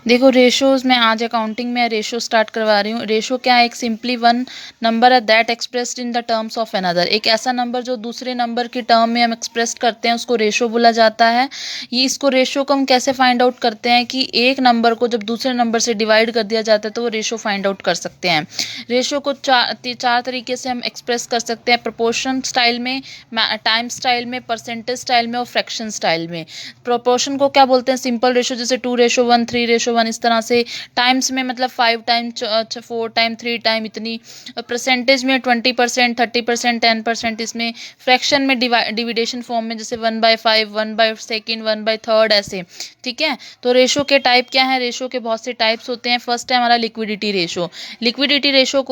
देखो रेशोज़ में आज अकाउंटिंग में रेशो स्टार्ट करवा रही हूँ। रेशो क्या है? एक सिंपली वन नंबर है that expressed in the terms of another. एक ऐसा नंबर जो दूसरे नंबर की टर्म में हम एक्सप्रेस करते हैं उसको रेशो बोला जाता है। ये इसको रेशो को हम कैसे फाइंड आउट करते हैं कि एक नंबर को जब दूसरे नंबर से डिवाइड कर दिया जाता है तो वो रेशो फाइंड आउट कर सकते हैं। रेशो को चार तरीके से हम एक्सप्रेस कर सकते हैं, प्रोपोर्शन स्टाइल में, टाइम स्टाइल में, परसेंटेज स्टाइल में और फ्रैक्शन स्टाइल में। प्रोपोर्शन को क्या बोलते हैं? सिंपल रेशो, जैसे 2:1, 3:1, इस तरह से। टाइम्स में मतलब 5 टाइम, 4 टाइम, 3 टाइम, इतनी। परसेंटेज में 20%, 30%, 10%। इसमें फ्रैक्शन में डिविडेशन फॉर्म में, जैसे 1/5, 1/2, 1/3, ऐसे। ठीक है। तो रेशो के टाइप क्या है? रेशो के बहुत से टाइप्स होते हैं। फर्स्ट है हमारा लिक्विडिटी रेशो। लिक्विडिटी रेशो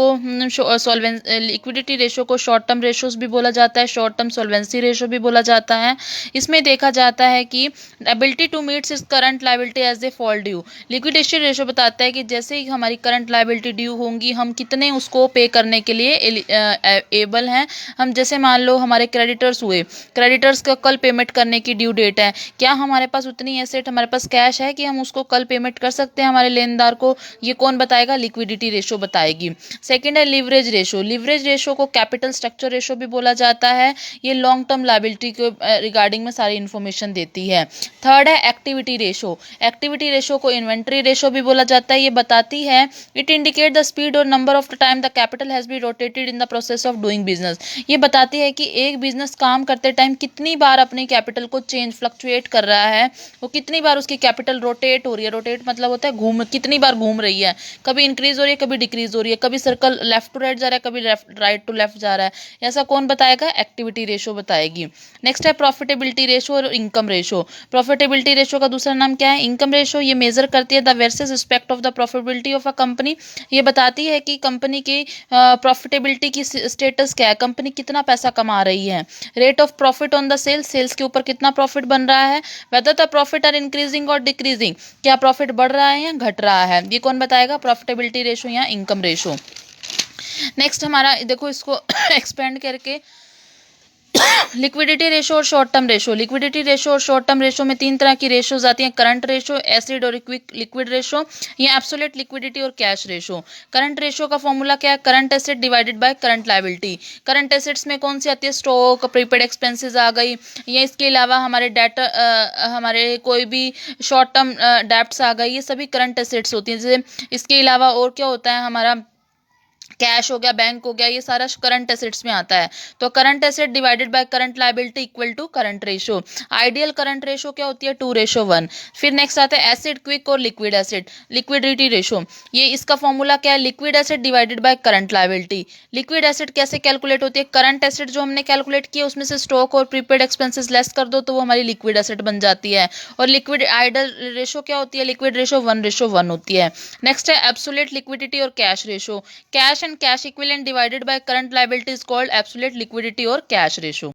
को शॉर्ट टर्म रेशोज भी बोला जाता है, शॉर्ट टर्म सॉल्वेंसी रेशो भी बोला जाता है। इसमें देखा जाता है कि ability to meets is current liability as they fall due. Liquidation ratio बताता है कि जैसे ही हमारी करंट लायबिलिटी ड्यू होंगी हम कितने उसको पे करने के लिए एबल हैं। हम जैसे मान लो हमारे क्रेडिटर्स हुए, क्रेडिटर्स का कल पेमेंट करने की ड्यू डेट है, क्या हमारे पास उतनी एसेट, हमारे पास कैश है कि हम उसको कल पेमेंट कर सकते हैं हमारे लेनदार को? ये कौन बताएगा? लिक्विडिटी रेशो बताएगी। सेकेंड है लिवरेज रेशो। लिवरेज रेशो को कैपिटल स्ट्रक्चर रेशो भी बोला जाता है। ये लॉन्ग टर्म लायबिलिटी के रिगार्डिंग में सारी इन्फॉर्मेशन देती है। थर्ड है एक्टिविटी रेशो। एक्टिविटी रेशो को इन्वेंट्री रेशो भी बोला जाता है। ये बताती है, इट इंडिकेट द स्पीड और number of the time the capital has been rotated in the process of doing business. ये बताती है कि एक बिजनेस काम करते टाइम कितनी बार अपनी कैपिटल को चेंज, फ्लक्चुएट कर रहा है, वो कितनी बार उसकी कैपिटल रोटेट हो रही है। रोटेट मतलब होता है घूम, कितनी बार घूम रही है, कभी इंक्रीज हो रही है, कभी डिक्रीज हो रही है, कभी सर्कल लेफ्ट टू राइट जा रहा है, कभी लेफ्ट राइट टू लेफ्ट जा रहा है। ऐसा कौन बताएगा? एक्टिविटी रेशो बताएगी। नेक्स्ट है प्रॉफिटेबिलिटी रेशो और इनकम रेशो। प्रॉफिटेबिलिटी रेशो का दूसरा नाम क्या है? Income ratio. ये मेजर करती है the versus respect of the profitability of a company. ये बताती है कि कंपनी की प्रॉफिटेबिलिटी की स्टेटस क्या है, कंपनी कितना पैसा कमा रही है। Rate of profit on the sales, sales के ऊपर कितना प्रॉफिट बन रहा है। Whether the profit are increasing और डिक्रीजिंग, क्या प्रॉफिट बढ़ रहा है या घट रहा है। ये कौन बताएगा? प्रॉफिटेबिलिटी रेशो या इनकम रेशो। नेक्स्ट हमारा देखो इसको एक्सपेंड करके, लिक्विडिटी रेशो और short term ratio. Liquidity ratio और शॉर्ट टर्म रेशो में 3 तरह की रेशोज आती हैं, करंट रेशो, एसिड और लिक्विड रेशो, या एब्सोल्यूट लिक्विडिटी और कैश रेशो। करंट रेशो का फॉर्मूला क्या है? Current asset divided by current liability. Current assets में कौन सी आती है? स्टॉक, प्रीपेड एक्सपेंसेस आ गई, या इसके अलावा हमारे डेट, हमारे कोई भी शॉर्ट टर्म डेप्ट्स आ गई, ये सभी करंट एसेट्स होती हैं। जैसे इसके अलावा और क्या होता है? हमारा कैश हो गया, बैंक हो गया, ये सारा करंट एसेट्स में आता है। तो current asset divided by current liability equal to current ratio. Ideal current ratio क्या होती है? 2:1। फिर नेक्स्ट आता है एसिड क्विक और लिक्विड एसेट, लिक्विडिटी रेशो। ये इसका फॉर्मूला क्या है? Liquid asset divided by current liability. Liquid asset कैसे कैलकुलेट होती है? करंट एसेट जो हमने कैलकुलेट किया उसमें से स्टॉक और प्रीपेड एक्सपेंसेस लेस कर दो तो वो हमारी लिक्विड एसेट बन जाती है। और लिक्विड आइडियल रेशो क्या होती है? लिक्विड रेशो 1:1 होती है। नेक्स्ट है एब्सोल्यूट लिक्विडिटी और cash ratio. Cash and cash equivalent divided by current liability is called absolute liquidity और कैश रेशो।